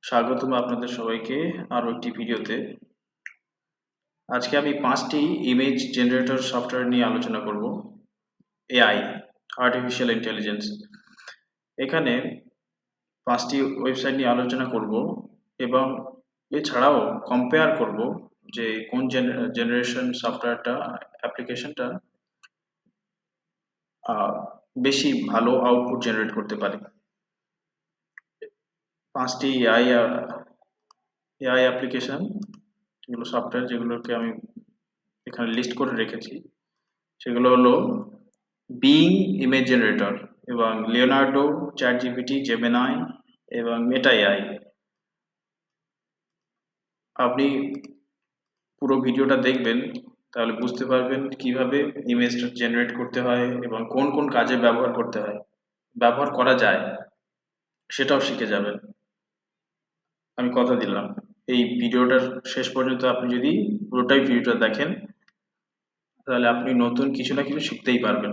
স্বাগতম আপনাদের সবাইকে আরো একটি ভিডিওতে। আজকে আমি 5টি ইমেজ জেনারেটর সফটওয়্যার নিয়ে আলোচনা করব। AI, artificial intelligence. এখানে 5টি ওয়েবসাইট নিয়ে আলোচনা করব এবং এছাড়াও কম্পেয়ার করব যে কোন জেনারেশন সফটওয়্যারটা অ্যাপ্লিকেশনটা বেশি ভালো আউটপুট জেনারেট করতে পারে। 5টি এআই অ্যাপ্লিকেশন, যেগুলো সফটওয়্যার যেগুলোকে আমি এখানে লিস্ট করে রেখেছি, সেগুলো হলো বিং ইমেজ জেনারেটর এবং লিওনার্ডো, চ্যাটজিপিটি, জেমিনাই এবং মেটা এআই। আপনি পুরো ভিডিওটা দেখবেন, তাহলে বুঝতে পারবেন কিভাবে ইমেজটা জেনারেট করতে হয় এবং কোন কোন কাজে ব্যবহার করা যায়, সেটাও শিখে যাবেন। আমি কথা দিলাম, এই ভিডিওটার শেষ পর্যন্ত আপনি যদি পুরোটাই ভিডিওটা দেখেন, তাহলে আপনি নতুন কিছু না কিছু শিখতেই পারবেন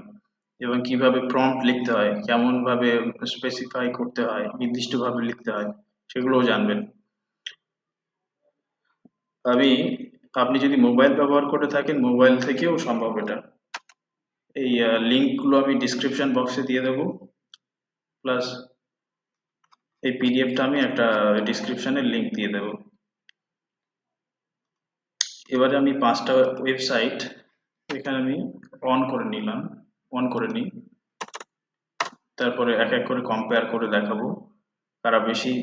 এবং কিভাবে প্রম্পট লিখতে হয়, কেমন ভাবে স্পেসিফাই করতে হয়, নির্দিষ্টভাবে লিখতে হয়, সেগুলোও জানবেন। আমি আপনি যদি মোবাইল ব্যবহার করে থাকেন, মোবাইল থেকেও সম্ভব এটা। এই লিঙ্কগুলো আমি ডিসক্রিপশন বক্সে দিয়ে দেবো, প্লাস এই পিডিএফটা আমি একটা ডিসক্রিপশনের লিঙ্ক দিয়ে দেবো। এবারে আমি 5টা ওয়েবসাইট এখানে আমি অন করে নিই, তারপরে এক এক করে কম্পেয়ার করে দেখাবো কারা বেশি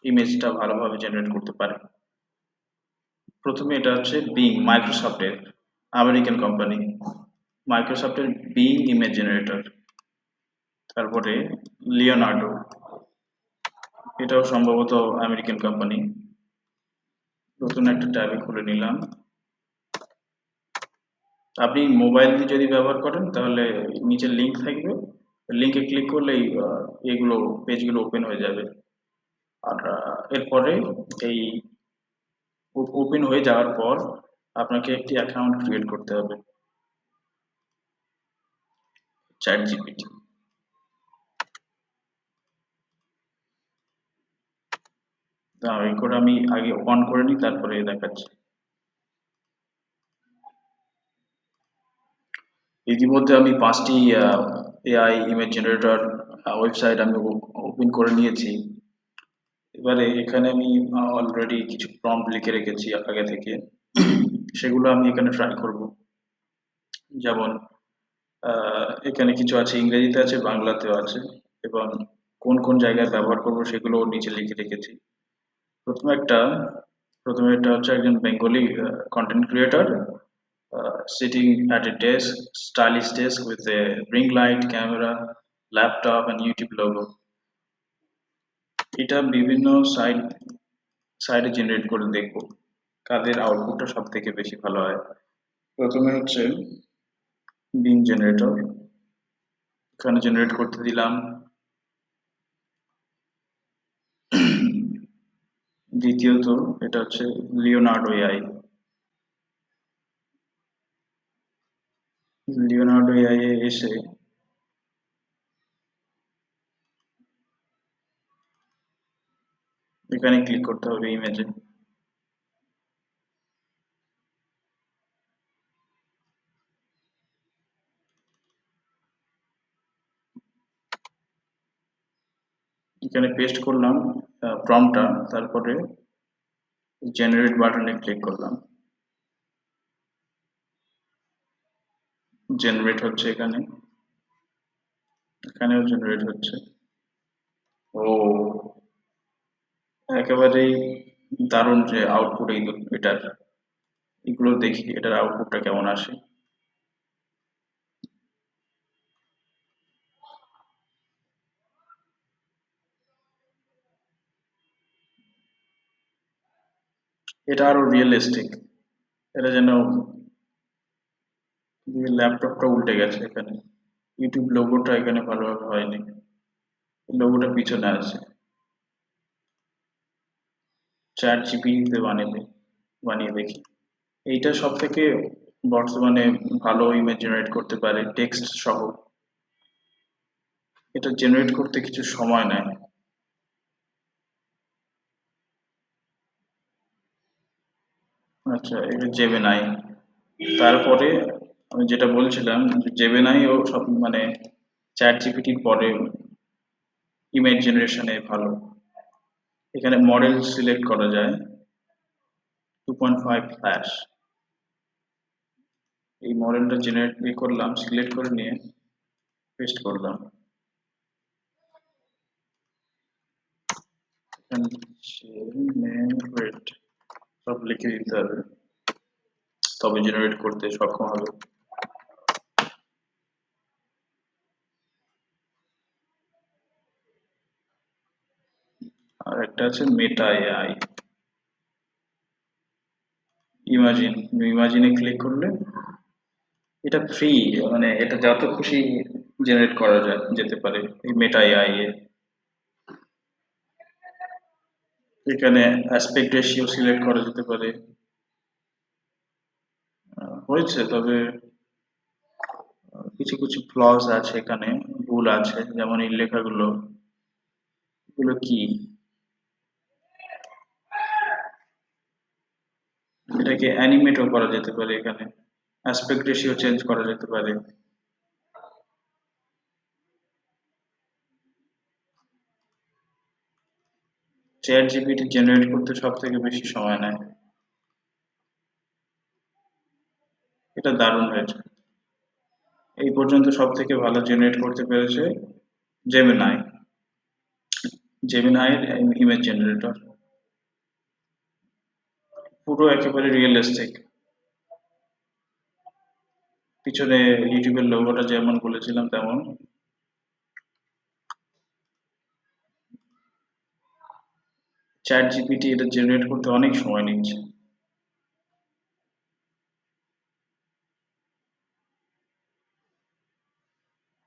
ইমেজটা ভালোভাবে জেনারেট করতে পারে। প্রথমে এটা হচ্ছে বিং, মাইক্রোসফটের, আমেরিকান কোম্পানি। মাইক্রোসফটের বিং ইমেজ জেনারেটর। তারপরে লিওনার্ডো, এটাও সম্ভবত আমেরিকান কোম্পানি। নতুন একটা ট্যাবে খুলে নিলাম। আপনি মোবাইল দিয়ে যদি ব্যবহার করেন, তাহলে নিচে লিংক থাকবে, লিংকে ক্লিক করলেই এগুলো পেজগুলো ওপেন হয়ে যাবে। আর এরপরে এই ওপেন হয়ে যাওয়ার পর আপনাকে একটি অ্যাকাউন্ট ক্রিয়েট করতে হবে চ্যাট জিপিটি। এই করে আমি আগে অন করে নিই, তারপরে দেখাচ্ছি। ইতিমধ্যে আমি 5টি এআই ইমেজ জেনারেটর ওয়েবসাইট আমি ওপেন করে নিয়েছি। এবারে এখানে আমি অলরেডি কিছু প্রম্পট লিখে রেখেছি আগে থেকে, সেগুলো আমি এখানে ট্রাই করব। যেমন এখানে কিছু আছে ইংরেজিতে, আছে বাংলাতেও আছে, এবং কোন কোন জায়গায় ব্যবহার করব সেগুলো নিচে লিখে রেখেছি। প্রথমে একটা প্রথমে এটা হচ্ছে একজন Bengali content creator, sitting at a desk, stylish desk with a ring light, camera, laptop and YouTube logo. এটা বিভিন্ন সাইডে জেনারেট করে দেখব কাদের আউটপুটটা সব থেকে বেশি ভালো হয়। প্রথমে হচ্ছে বিং জেনারেটর, এখানে জেনারেট করতে দিলাম। দ্বিতীয়ত এটা হচ্ছে লিওনার্ডো এআই। লিওনার্ডো এআই এ এসে এখানে ক্লিক করতে হবে ইমেজে। এখানে পেস্ট করলাম প্রম্পটটা, তারপরে জেনারেট বাটনে ক্লিক করলাম। জেনারেট হচ্ছে এখানেও জেনারেট হচ্ছে। ও, একেবারেই দারুণ যে আউটপুট এটার। এগুলো দেখি এটার আউটপুটটা কেমন আসে। এটা আরো রিয়েলিস্টিক, এটা যেন ল্যাপটপটা উল্টে গেছে। এখানে ইউটিউব লোগোটা এখানে ভালোভাবে হয়নি, লোগোটা পিছনে আছে। চ্যাট জিপিটিতে বানিয়ে দেখি। এইটা সব থেকে বর্তমানে ভালো ইমেজ জেনারেট করতে পারে, টেক্সট সহ। এটা জেনারেট করতে কিছু সময় নেয়। আচ্ছা, এটা জেমিনাই। তারপরে আমি যেটা বলছিলাম যে জেমিনাই ও সব মানে চ্যাট জিপিটির পরে ইমেজ জেনারেশনে ভালো। এখানে মডেল সিলেক্ট করা যায় 2.5 ফ্ল্যাশ। এই মডেলটা জেনারেট করলাম, সিলেক্ট করে নিয়ে পেস্ট করলাম। জেনারেট সব লিখে দিতে হবে, তবে জেনারেট করতে সক্ষম হবে। আর একটা আছে মেটা এআই ইমাজিন। ইমাজিনে ক্লিক করলে এটা ফ্রি, মানে এটা যত খুশি জেনারেট করা যায় যেতে পারে এই মেটা এআই এ। এখানে অ্যাসপেক্ট রেশিও সিলেক্ট করা যেতে পারে। হয়েছে, তবে কিছু কিছু ফ্লস আছে এখানে, ভুল আছে, যেমন এই লেখাগুলো, এগুলো কি, এটাকে অ্যানিমেটও করা যেতে পারে, এখানে অ্যাসপেক্ট রেশিও চেঞ্জ করা যেতে পারে। চ্যাট জিপিটি জেনারেট করতে সব থেকে বেশি সময় নেয়। এটা দারুণ হয়েছে। এই পর্যন্ত সব থেকে ভালো জেনারেট করতে পেরেছে জেমিনাই। জেমিনাইয়ের ইমেজ জেনারেটর পুরো একেবারে রিয়েলিস্টিক। পিছনে ইউটিউবের লোগোটা যেমন বলেছিলাম তেমন। চ্যাট জিপিটি এটা জেনারেট করতে অনেক সময় নিচ্ছে।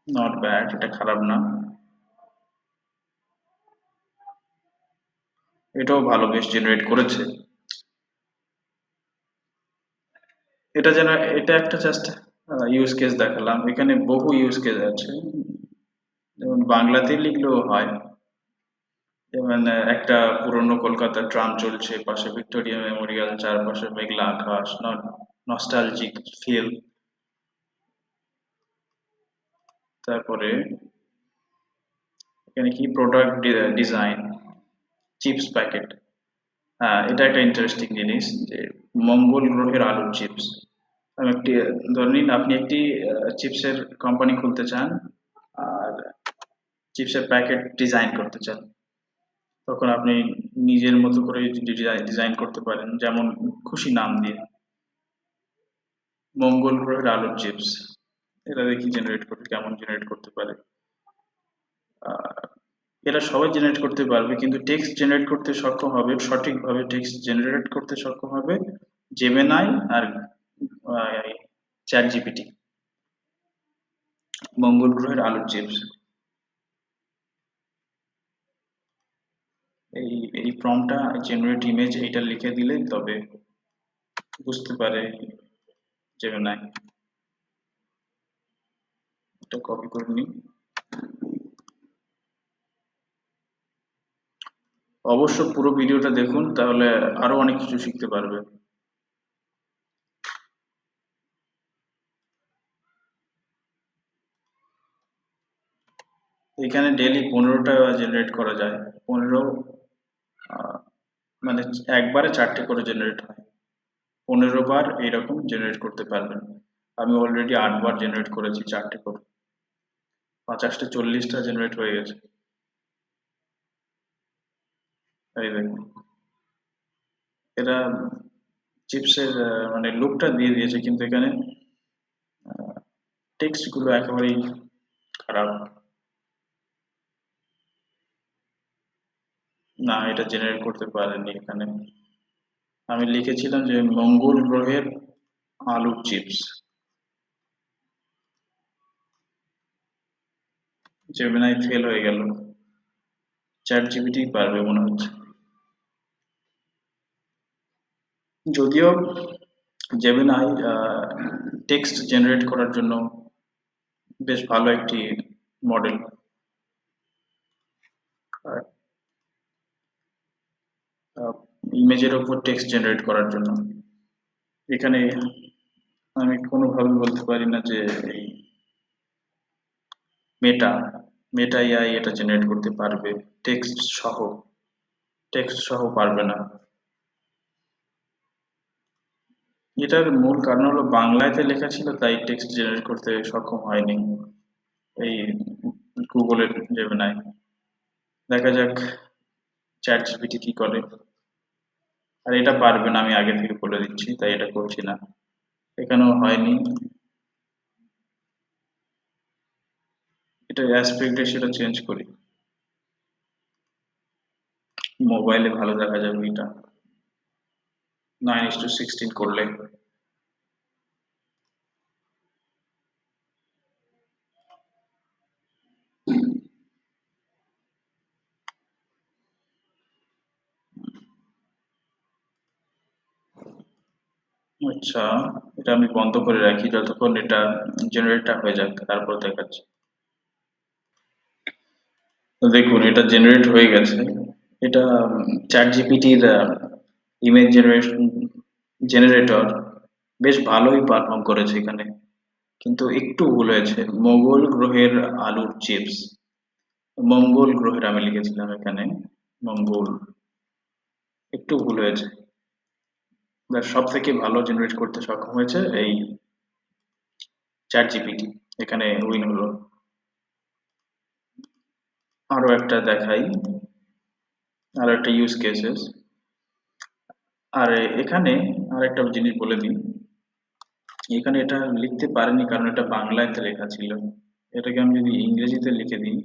নট ব্যাড, এটা খারাপ না। এটাও ভালো, বেশ জেনারেট করেছে। এটা যেন, এটা একটা জাস্ট ইউজ কেস দেখালাম, এখানে বহু ইউজ কেস আছে। যেমন বাংলাতে লিখলেও হয়। যেমন একটা পুরনো কলকাতার ট্রাম চলছে, পাশে ভিক্টোরিয়া মেমোরিয়াল, চারপাশে মেঘলা আকাশ, নস্টালজিক ফিল। তারপরে এখানে কি প্রোডাক্ট ডিজাইন, চিপস প্যাকেট। হ্যাঁ, এটা একটা ইন্টারেস্টিং জিনিস যে মঙ্গল গ্রহের আলুর চিপস। আমি একটি, ধরে নিন আপনি একটি চিপসের কোম্পানি খুলতে চান, আর চিপসের প্যাকেট ডিজাইন করতে চান। তখন আপনি নিজের মতো করে ডিজাইন করতে পারেন, যেমন খুশি নাম দিয়ে। মঙ্গল গ্রহের আলুর চিপস, এটা দেখি জেনারেট করতে কেমন জেনারেট করতে পারে। আহ, এরা সবাই জেনারেট করতে পারবে, কিন্তু টেক্সট জেনারেট করতে সক্ষম হবে, সঠিকভাবে টেক্সট জেনারেট করতে সক্ষম হবে জেমিনাই আর চ্যাট জিপিটি। মঙ্গল গ্রহের আলুর চিপস, এই এই প্রম্পটটা জেনারেট ইমেজ এইটা লিখে দিলে তবে বুঝতে পারে জেমিনাই। এটা কপি করে নিই। অবশ্য পুরো ভিডিওটা দেখুন, তাহলে আরো অনেক কিছু শিখতে পারবে। এখানে ডেইলি 15টা জেনারেট করা যায়। 15, মানে একবারে 4টে করে জেনারেট হয়। 15 বার এইরকম জেনারেট করতে পারবেন। আমি অলরেডি 8 বার জেনারেট করেছি 4টে করে। 50টা 40টা জেনারেট হয়ে গেছে। এই দেখুন, এরা চিপসের মানে লুকটা দিয়ে দিয়েছে, কিন্তু এখানে টেক্সট গুলো একেবারেই খারাপ। না, এটা জেনারেট করতে পারেনি এখানে। আমি লিখেছিলাম যে মঙ্গল গ্রহের আলুর চিপস। জেমিনাই ফেল হয়ে গেল। চ্যাট জিপিটি পারবে মনে হচ্ছে। যদিও জেমিনাই টেক্সট জেনারেট করার জন্য বেশ ভালো একটি মডেল, ইমেজের ওপর টেক্সট জেনারেট করার জন্য। এখানে আমি কোনোভাবে বলতে পারি না যে এই মেটা মেটা এআই এটা জেনারেট করতে পারবে। টেক্সট সহ টেক্সট সহ পারবে না। এটার মূল কারণ হলো বাংলাতে লেখা ছিল, তাই টেক্সট জেনারেট করতে সক্ষম হয়নি এই গুগলের জেমিনাই। দেখা যাক চ্যাট জিপিটি কি করে। আর এটা পারবে না, আমি আগে থেকে বলে দিচ্ছি, তাই এটা করছি না। এখানেও হয়নি। এটা অ্যাসপেক্ট রেশিওটা চেঞ্জ করি, মোবাইলে ভালো দেখা যাবে এটা। 9:16 করলে। আচ্ছা, এটা আমি বন্ধ করে রাখি যতক্ষণ এটা জেনারেটটা হয়ে যাক, তারপর দেখাচ্ছি। তো দেখুন এটা জেনারেট হয়ে গেছে। এটা চ্যাট জিপিটির ইমেজ জেনারেশন জেনারেটর বেশ ভালোই পারফর্ম করেছে এখানে, কিন্তু একটু ভুল হয়েছে। মঙ্গল গ্রহের আলুর চিপস, মঙ্গল গ্রহের আমি লিখেছিলাম এখানে মঙ্গল, একটু ভুল হয়েছে। সব থেকে ভালো জেনারেট করতে সক্ষম হয়েছে এই চ্যাট জিপিটি, এখানে উইন হলো। আরো একটা দেখাই, আরো একটা ইউজ কেসেস। আর এখানে আর একটা জিনিস বলে দিই, এখানে এটা লিখতে পারেনি কারণ এটা বাংলাতে লেখা ছিল। এটাকে আমি যদি ইংরেজিতে লিখে দিই,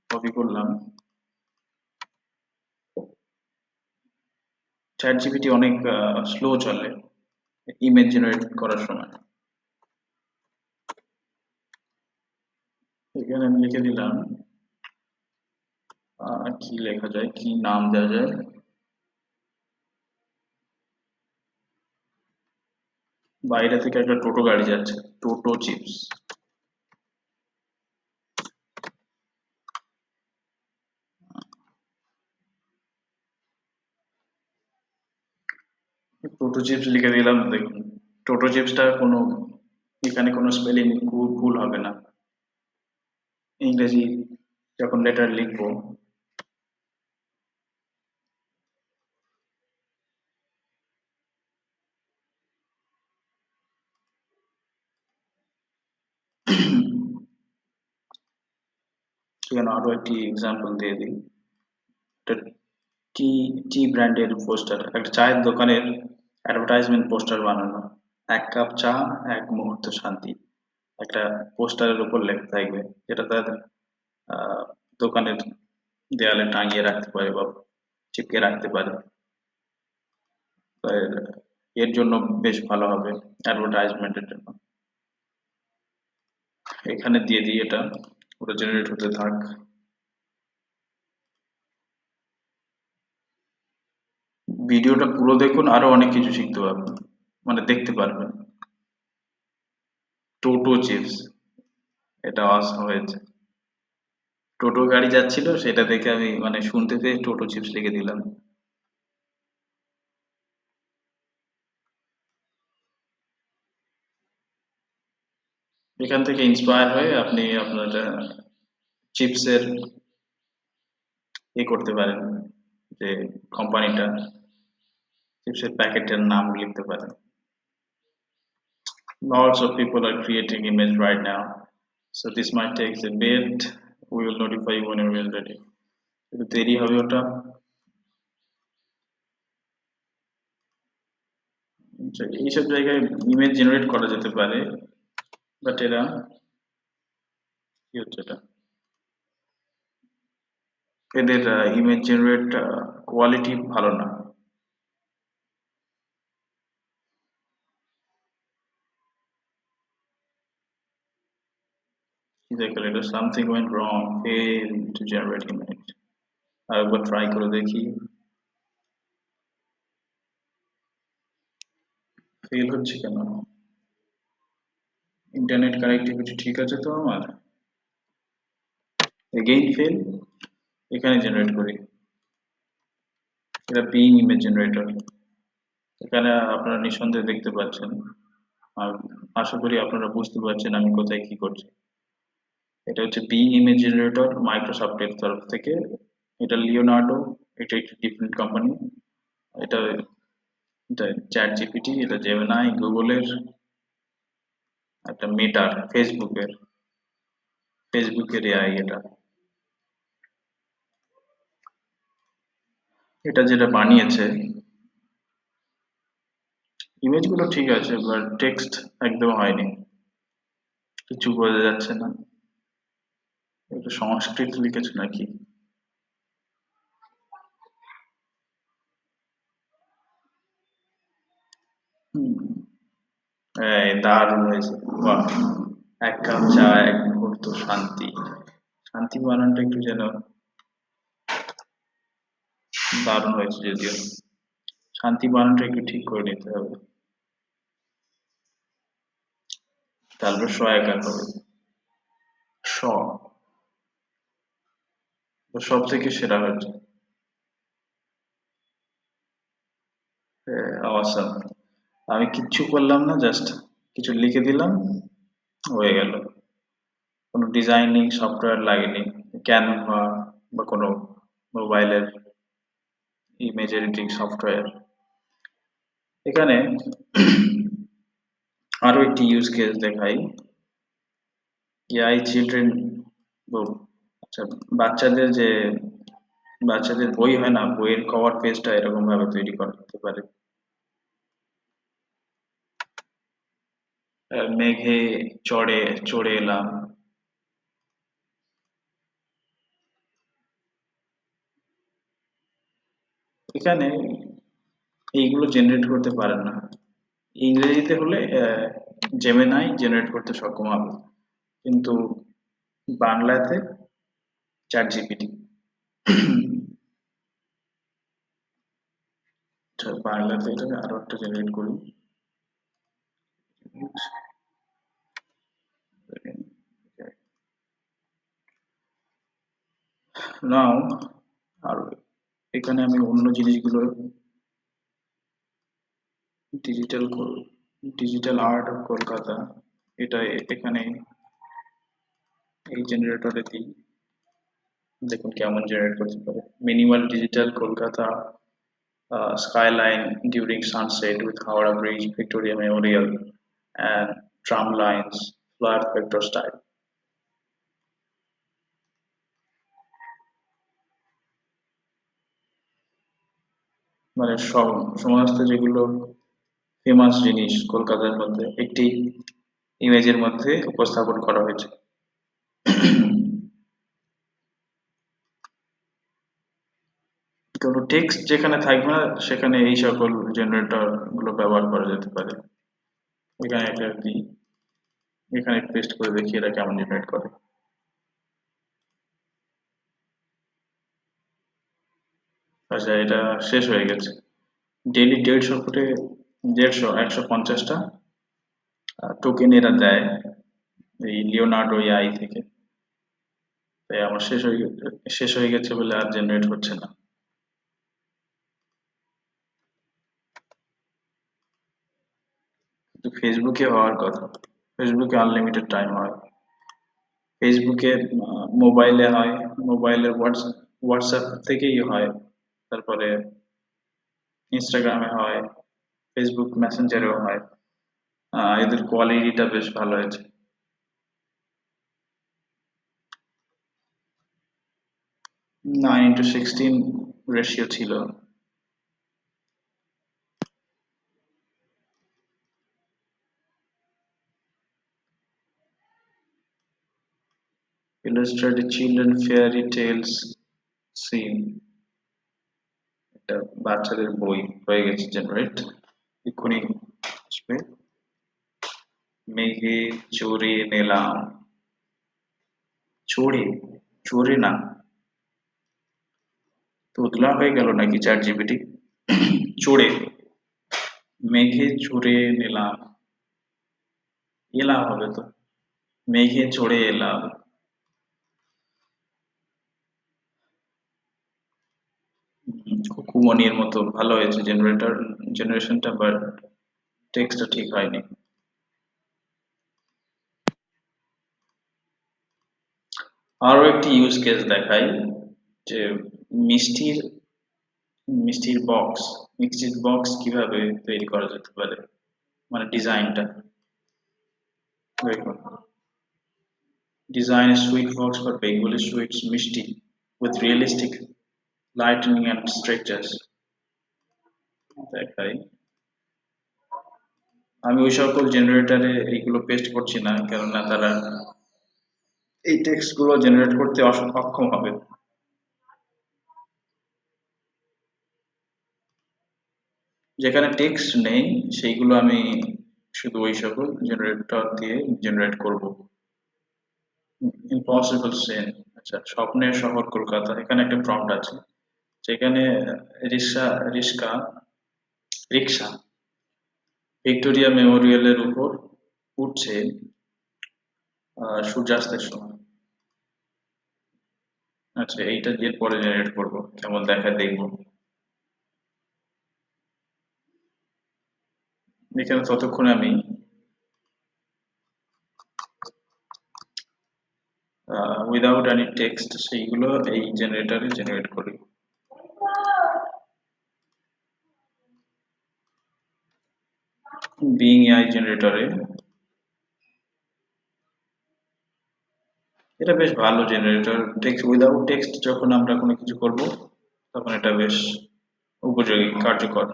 কপি করলাম, চ্যাট জিপিটি অনেক স্লো চলে ইমেজ জেনারেট করার সময়। এখানে আমি লিখে দিলাম কি লেখা যায়, কি নাম দেওয়া যায়। বাইরে থেকে একটা টোটো গাড়ি যাচ্ছে, টোটো চিপস। টোটো চিপস লিখে দিলাম, দেখুন টোটো চিপসটা কোনো, এখানে কোনো স্পেলিং ভুল হবে না। ইংরেজি যখন লেটার লিখবো, সেখানে আরো একটি এক্সাম্পল দিয়ে দিই। একটা টি টি ব্র্যান্ডের পোস্টার, একটা চায়ের দোকানের অ্যাডভার্টাইজমেন্ট পোস্টার বানানো। এক কাপ চা, এক মুহূর্ত শান্তি, একটা পোস্টারের উপর লেখা থাকবে, যেটা তার আহ, দোকানের দেয়ালে টাঙিয়ে রাখতে পারে বা চিপকে রাখতে পারে। তো এর জন্য বেশ ভালো হবে অ্যাডভার্টাইজমেন্টের জন্য। এখানে দিয়ে দিই এটা, ওটা জেনারেট হতে থাক। ভিডিওটা পুরো দেখুন, আরো অনেক কিছু শিখতে পারবেন, মানে দেখতে পারবেন। টোটো চিপস, এটা অসাম হয়েছে। টোটো গাড়ি যাচ্ছিল, সেটা দেখে আমি মানে শুনতে পেয়ে টোটো চিপস লিখে দিলাম। এখান থেকে ইন্সপায়ার হয়ে আপনি আপনার চিপসের করতে পারেন, যে কোম্পানিটা, চিপসের প্যাকেটের নাম লিখতে পারেন। Lots of people are creating image right now, so this might take a bit. We will notify you when we are ready. একটু দেরি হবে ওটা। আচ্ছা, এইসব জায়গায় ইমেজ জেনারেট করা যেতে পারে, বাট এরা কি হচ্ছে এটা, এদের ইমেজ জেনারেট কোয়ালিটি ভালো না। কি দেখলে এটা, something went wrong, fail to generate image. আরেকবার ট্রাই করে দেখি। ফেল হচ্ছে কেন? ইন্টারনেট কানেক্টিভিটি ঠিক আছে তো আমার। Again fail. এখানে জেনারেট করি, এটা পিং ইমেজ জেনারেটর, এখানে আপনারা নিঃসন্দেহে দেখতে পাচ্ছেন, আর আশা করি আপনারা বুঝতে পারছেন আমি কোথায় কি করছি। এটা হচ্ছে বিং ইমেজ জেনারেটর, মাইক্রোসফটের তরফ থেকে। এটা লিওনার্ডো, এটা একটি ডিফারেন্ট কোম্পানি। এটা এটা চ্যাট জিপিটি, এটা জেমিনাই গুগলের, একটা মেটার ফেসবুকের এআই এটা। এটা যেটা বানিয়েছে, ইমেজগুলো ঠিক আছে বাট টেক্সট একদম হয়নি, কিছু বোঝা যাচ্ছে না। এটা সংস্কৃত লিখেছে নাকি? হুম, এই দারুণ হয়েছে, বাহ! এক কাপ চা এক মুহূর্ত শান্তি। শান্তি বানানটা একটু যেন দারুণ হয়েছে যদিও। শান্তি বানানটা একটু ঠিক করে নিতে হবে, তারপর সহায়কার হবে। স, তো সব থেকে সেরা হয়েছে। অসাম, আমি কিচ্ছু করলাম না, জাস্ট কিছু লিখে দিলাম, হয়ে গেল। কোনো ডিজাইনিং সফটওয়্যার লাগেনি, ক্যানভা বা কোনো মোবাইলের ইমেজ এডিটিং সফটওয়্যার। এখানে আরো একটি ইউজ কেস দেখাই। এআই চিলড্রেন, আচ্ছা, বাচ্চাদের যে বাচ্চাদের বই হয় না, বইয়ের কভার পেজটা এরকম ভাবে তৈরি করতে পারে। মেঘে চড়ে এলাম। এখানে এইগুলো জেনারেট করতে পারেন না। ইংরেজিতে হলে জেমিনাই জেনারেট করতে সক্ষম হবে, কিন্তু বাংলাতে চ্যাট জিপিটি। আচ্ছা, বাংলাতে এটা আরো একটা জেনারেট করি। নাও, আর এখানে আমি অন্য জিনিসগুলো, digital digital art of Kolkata, এটা এখানে এই জেনারেটরে দিই, দেখুন কেমন জেনারেট করতে পারে। Minimal digital Kolkata skyline during sunset with Howrah Bridge, Victoria Memorial, and tram lines, flood vector style. মানে সমস্ত যেগুলো ফেমাস জিনিস কলকাতার মধ্যে একটি ইমেজের মধ্যে উপস্থাপন করা হয়েছে। কোনো টেক্সট যেখানে থাকবে না সেখানে এই সকল জেনারেটর গুলো ব্যবহার করা যেতে পারে। এখানে একটা দিই, এখানে পেস্ট করে দেখি এরা কেমন জেনারেট করে। আচ্ছা, এটা শেষ হয়ে গেছে। ডেইলি 150 টোকেন এরা দেয় এই লিওনার্ডো এআই থেকে। তাই আমার শেষ হয়ে গেছে বলে আর জেনারেট হচ্ছে না। কিন্তু ফেসবুকে হওয়ার কথা, ফেসবুকে আনলিমিটেড টাইম হয়। ফেসবুকে মোবাইলে হয়, মোবাইলের হোয়াটসঅ্যাপ থেকেই হয়, তারপরে ইনস্টাগ্রামে হয়, ফেসবুক মেসেঞ্জারেও হয়। এদের কোয়ালিটিটা বেশ ভালো হয়েছে। 9:16 রেশিও ছিল। Illustrated children fairy tales scene, এটা বাচ্চাদের বই হয়ে গেছে জেনারেট, এক্ষুনি আসবে। মেঘে চড়ে নিলাম, চড়ে, চড়ে না, তোতলা হয়ে গেল নাকি চ্যাট জিপিটি? চড়ে, মেঘে চড়ে নিলাম, এলাম হবে তো, মেঘে চড়ে এলাম। কুকুমনির মতো ভালো হয়েছে জেনারেশনটা, বাট টেক্সটটা ঠিক হয়নি। আরো একটি ইউজ কেস দেখাই, যে মিষ্টির মিষ্টির বক্স কিভাবে তৈরি করা যেতে পারে, মানে ডিজাইনটা দেখুন। Design sweet box for Bengali sweets মিষ্টি উইথ রিয়েলিস্টিক লাইটনিং অ্যান্ড স্ট্রেচার্স দেখাই। আমি ওই সকল জেনারেটরে এইগুলো পেস্ট করছি না, কেননা তারা এই টেক্সট গুলো জেনারেট করতে অক্ষম হবে। যেখানে টেক্সট নেই সেইগুলো আমি শুধু ওই সকল জেনারেটর দিয়ে জেনারেট করব। ইম্পসিবল সেন, আচ্ছা স্বপ্নের শহর কলকাতা, এখানে একটা প্রম্পট আছে যেখানে রিক্সা রিক্সা রিক্সা ভিক্টোরিয়া মেমোরিয়ালের উপর উঠছে সূর্যাস্তের সময়। আচ্ছা এইটা দিয়ে পরে জেনারেট করব, কেমন দেখায় দেখবো। এখানে ততক্ষণে আমি উইদাউট এনি টেক্সট সেইগুলো এই জেনারেটরে জেনারেট করি। বিং এআই জেনারেটরে এটা বেশ ভালো জেনারেটর, টেক্সট উইদাউট টেক্সট যখন আমরা কোনো কিছু করব তখন এটা বেশ উপযোগী, কার্যকর।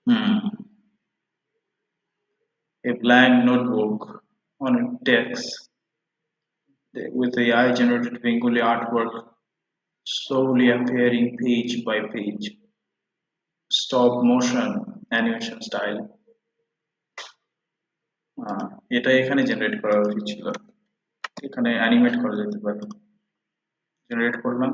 হুম, a blank notebook on text with AI generated Bengali artwork slowly appearing page by page, stop motion animation style। আহ, এটা এখানে জেনারেট করা উচিত ছিল, এখানে অ্যানিমেট করা যেতে পারে। জেনারেট করলাম,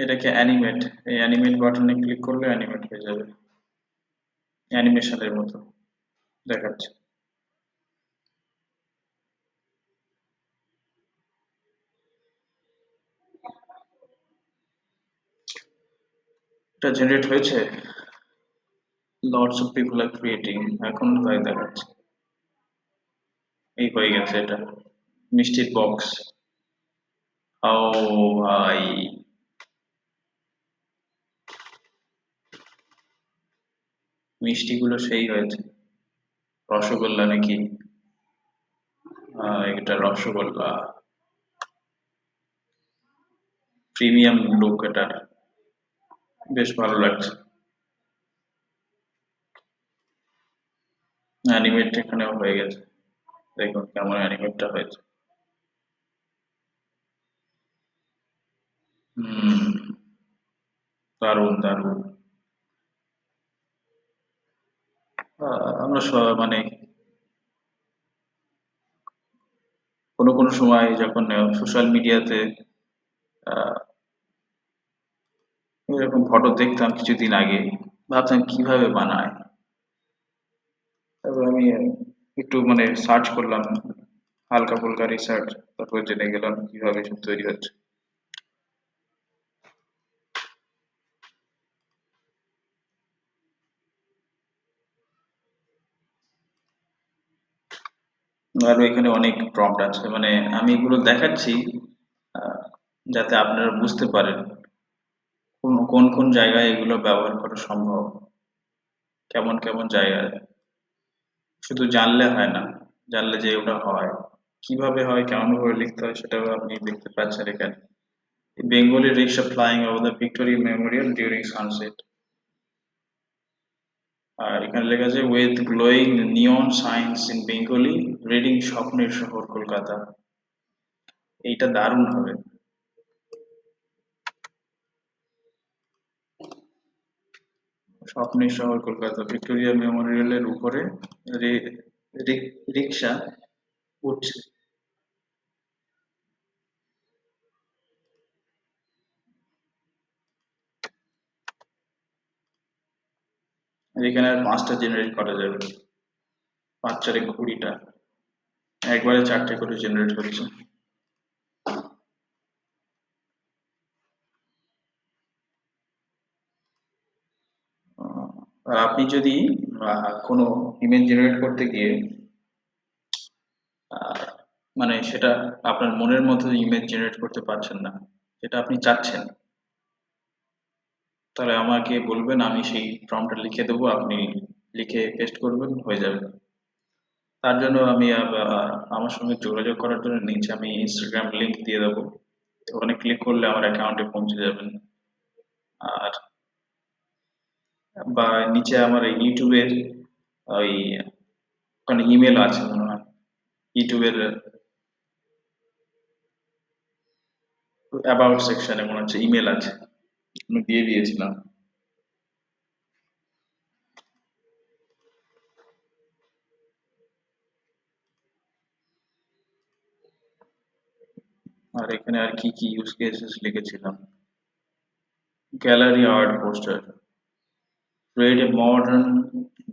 এটাকে অ্যানিমেট, এই অ্যানিমেট বাটনে ক্লিক করলে অ্যানিমেট হয়ে যাবে, অ্যানিমেশনের মতো দেখাচ্ছে। এটা জেনারেট হয়েছে, lots of people R creating, এখন তাই দেখাচ্ছে। এই হয়ে গেছে এটা, মিষ্টির বক্স। ও ভাই, মিষ্টিগুলো সেই হয়েছে, রসগোল্লা নাকি? এটা রসগোল্লা, প্রিমিয়াম লুক এটার, বেশ ভালো লাগছে। অ্যানিমেট এখানেও হয়ে গেছে, দেখুন কেমন অ্যানিমেটটা হয়েছে। হুম, দারুণ দারুণ। আমরা মানে কোনো কোনো সময় যখন সোশ্যাল মিডিয়াতে এরকম ফটো দেখতাম কিছুদিন আগে, ভাবতাম কিভাবে বানায়। তারপর আমি একটু মানে সার্চ করলাম, হালকা ফুলকা রিসার্চ, তারপর জেনে গেলাম কিভাবে এসব তৈরি হচ্ছে। আরো এখানে অনেক প্রম্পট আছে, মানে আমি এগুলো দেখাচ্ছি আহ, যাতে আপনারা বুঝতে পারেন কোন কোন কোন জায়গায় এগুলো ব্যবহার করা সম্ভব, কেমন কেমন জায়গায়। শুধু জানলে হয় না, জানলে যে ওটা হয়, কিভাবে হয় কেমন ভাবে লিখতে হয় সেটাও আপনি দেখতে পাচ্ছেন এখানে। Bengali rickshaw flying over the Victoria Memorial during sunset. আর এখানে লেখা আছে with glowing neon signs in Bengali reading স্বপ্নের শহর কলকাতা। এইটা দারুণ হবে। স্বপ্নের শহর কলকাতা, ভিক্টোরিয়া মেমোরিয়ালের উপরে রিক্সা উঠছে। এখানে আর 5টা জেনারেট করা যাবে, 5 4 20টা, একবারে 4টে করে জেনারেট হচ্ছে। আহ, আর আপনি যদি কোনো ইমেজ জেনারেট করতে গিয়ে আহ, মানে সেটা আপনার মনের মতো ইমেজ জেনারেট করতে পারছেন না, যেটা আপনি চাচ্ছেন, তাহলে আমাকে বলবেন, আমি সেই প্রম্পটটা লিখে দেবো, আপনি লিখে পেস্ট করবেন, হয়ে যাবে। তার জন্য আমি আমার সঙ্গে যোগাযোগ করার জন্য নিচে আমি ইনস্টাগ্রাম লিংক দিয়ে দেবো, ওখানে ক্লিক করলে আমার অ্যাকাউন্টে পৌঁছে যাবেন। আর বা নিচে আমার ইউটিউবের ওই ওখানে ইমেল আছে মনে হয়, ইউটিউবের অ্যাবাউট সেকশনে মনে হচ্ছে ইমেল আছে, আমি দিয়ে দিয়েছিলাম। আর এখানে আর কি কি ইউজ কেসেস লিখেছিলাম: gallery art poster, create a modern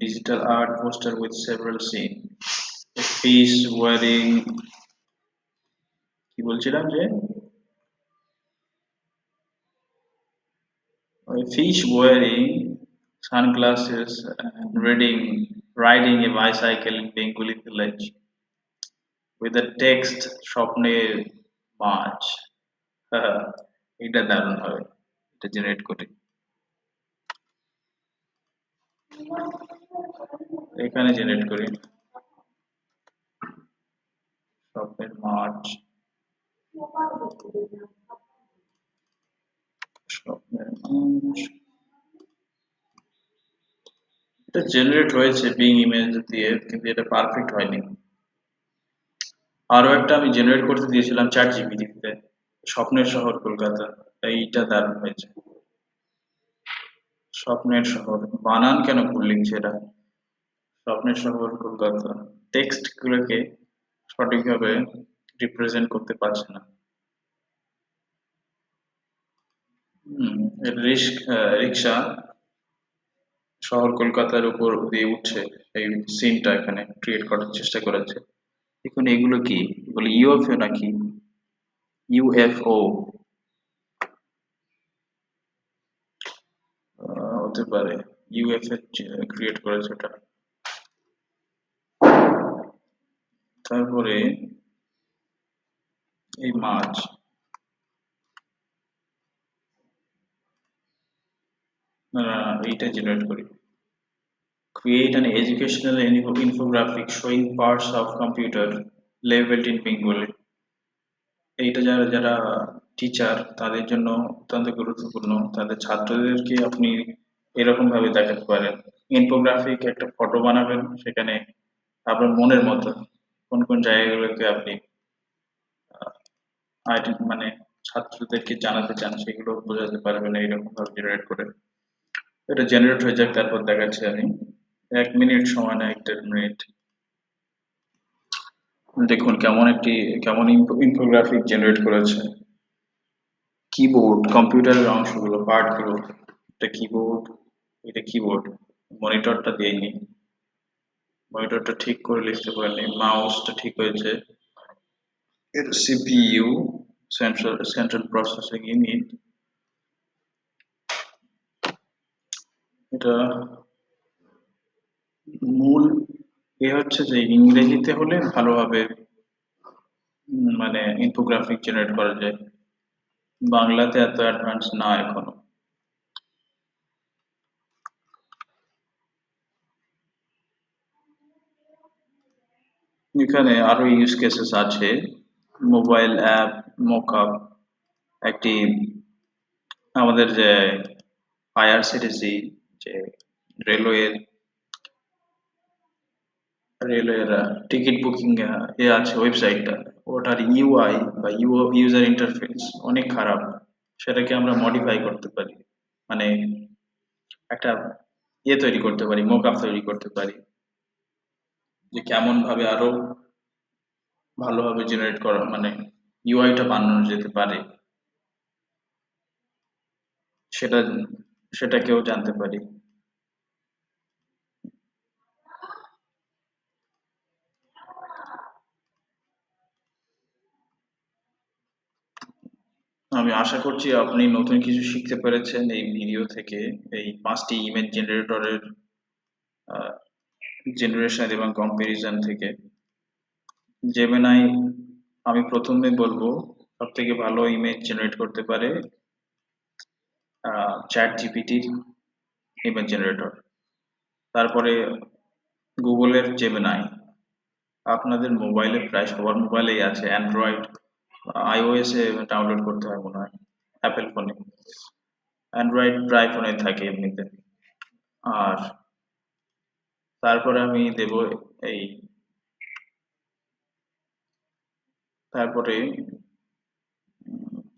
digital art poster with several scenes, a fish wearing, কি বলছিলাম যে, a fish wearing sunglasses and riding a bicycle in Bengali village with the text স্বপ্নের মাছ। এটা দারুণ হবে, এটা generate করি, এখানে জেনারেট করি স্বপ্নের মাছ, স্বপ্নের মাছ। এটা জেনারেট হয়েছে বিং ইমেজ দিয়ে, কিন্তু এটা পারফেক্ট হয়নি। আরো একটা আমি জেনারেট করতে দিয়েছিলাম চ্যাট জিপিটিতে, স্বপ্নের শহর কলকাতা, এইটা দারুণ হয়েছে। স্বপ্নের শহর, বানান কেন ভুল লিখছে এরা, স্বপ্নের শহর কলকাতা, টেক্সট গুলোকে সঠিকভাবে রিপ্রেজেন্ট করতে পারছে না। হম, রিক্সা শহর কলকাতার উপর দিয়ে উঠছে, এই সিনটা এখানে ক্রিয়েট করার চেষ্টা করেছে। এখন এগুলো কি, এগুলো ইউএফও নাকি, ইউএফও হতে পারে, ইউএফএ ক্রিয়েট করেছে ওটা। তারপরে এই মাছ, এইটা জেনারেট করি, create an educational infographic showing parts of computer labeled in Bengali. এইটা যারা যারা টিচার তাদের জন্য অত্যন্ত গুরুত্বপূর্ণ, তাদের ছাত্রদেরকে আপনি এরকম ভাবে দেখাতে পারেন। ইনফোগ্রাফিক একটা ফটো বানাবেন, সেখানে আপনার মনের মতো কোন কোন জায়গাগুলোকে আপনি মানে ছাত্রদেরকে জানাতে চান সেগুলো বোঝাতে পারবেন এইরকম ভাবে জেনারেট করে। এটা জেনারেট হয়ে যাক, তারপর দেখাচ্ছি আমি। 1 মিনিট সময় নেয়, 1 দেড় মিনিট। দেখুন কেমন ইনফোগ্রাফিক জেনারেট করেছে। কিবোর্ড, কম্পিউটারের অংশগুলো, পার্টগুলো, এটা কিবোর্ড, এটা কিবোর্ড, মনিটরটা দেয়নি, মনিটরটা ঠিক করে লিখতে পারেনি, মাউসটা ঠিক হয়েছে, এর সিপিইউ, সেন্ট্রাল প্রসেসিং ইউনিট, এটা মূল হচ্ছে যে ইংরেজিতে হলে ভালোভাবে মানে ইনফোগ্রাফিক জেনারেট করা যায়, বাংলাতে এত অ্যাডভান্স না এখনো। এখানে আরো ইউজ কেসেস আছে, মোবাইল অ্যাপ মকআপ, একটি আমাদের যে আইআরসিটিসি, যে রেলওয়ের রেলের টিকিট বুকিং এ আছে ওয়েবসাইটটা, ওটার ইউআই বা ইউজার ইন্টারফেস অনেক খারাপ, সেটাকে আমরা মডিফাই করতে পারি, মানে একটা তৈরি করতে পারি, মকআপ তৈরি করতে পারি, যে কেমন ভাবে আরো ভালোভাবে জেনারেট করা, মানে ইউআইটা বানানো যেতে পারে, সেটা সেটাকেও জানতে পারি। আশা করছি আপনি নতুন কিছু শিখতে পেরেছেন এই ভিডিও থেকে, এই 5টি ইমেজ জেনারেটরের জেনারেশন এবং কম্পারিজন থেকে। জেমিনাই আমি প্রথমে বলবো সব থেকে ভালো ইমেজ জেনারেট করতে পারে চ্যাট জিপিটির ইমেজ জেনারেটর, তারপরে গুগলের জেমিনাই। আপনাদের মোবাইলে প্রায় সবার মোবাইলেই আছে, অ্যান্ড্রয়েড আইওএস এ ডাউনলোড করতে হয় মনে হয়, অ্যাপেল ফোনে। অ্যান্ড্রয়েড প্রায় ফোনে থাকে এমনিতে। আর তারপরে আমি দেব এই, তারপরে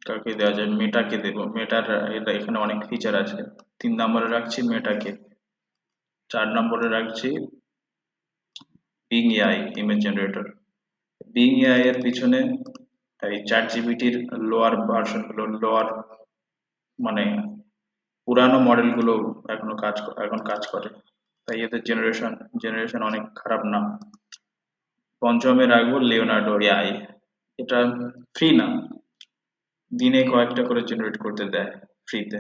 কাকে দেওয়া যায়, মেটাকে দেব। মেটার এটা এখানে অনেক ফিচার আছে। 3 নম্বরে রাখছি মেটাকে। 4 নম্বরে রাখছি being AI image generator. Being AI এর পিছনে এই চ্যাট জিপিটির লোয়ার ভার্সন গুলো, লোয়ার মানে পুরানো মডেল গুলো এখন কাজ করে, তাই এদের জেনারেশন অনেক খারাপ না। পঞ্চমে রাখবো লিওনার্ডো এআই। এটা ফ্রি না, দিনে কয়েকটা করে জেনারেট করতে দেয় ফ্রিতে।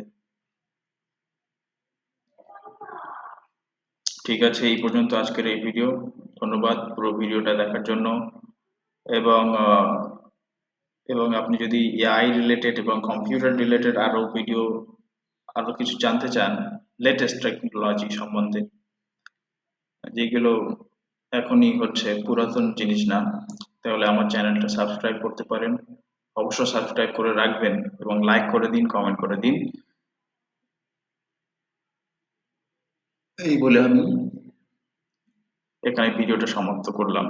ঠিক আছে, এই পর্যন্ত আজকের এই ভিডিও। ধন্যবাদ পুরো ভিডিওটা দেখার জন্য। এবং এবং আপনি যদি এআই রিলেটেড এবং কম্পিউটার রিলেটেড আরো কিছু জানতে চান, লেটেস্ট টেকনোলজি সম্বন্ধে, যেগুলো এখনই হচ্ছে, পুরাতন জিনিস না, তাহলে আমার চ্যানেলটা সাবস্ক্রাইব করতে পারেন। অবশ্যই সাবস্ক্রাইব করে রাখবেন এবং লাইক করে দিন, কমেন্ট করে দিন। এই বলে আমি এখানে ভিডিওটা সমাপ্ত করলাম।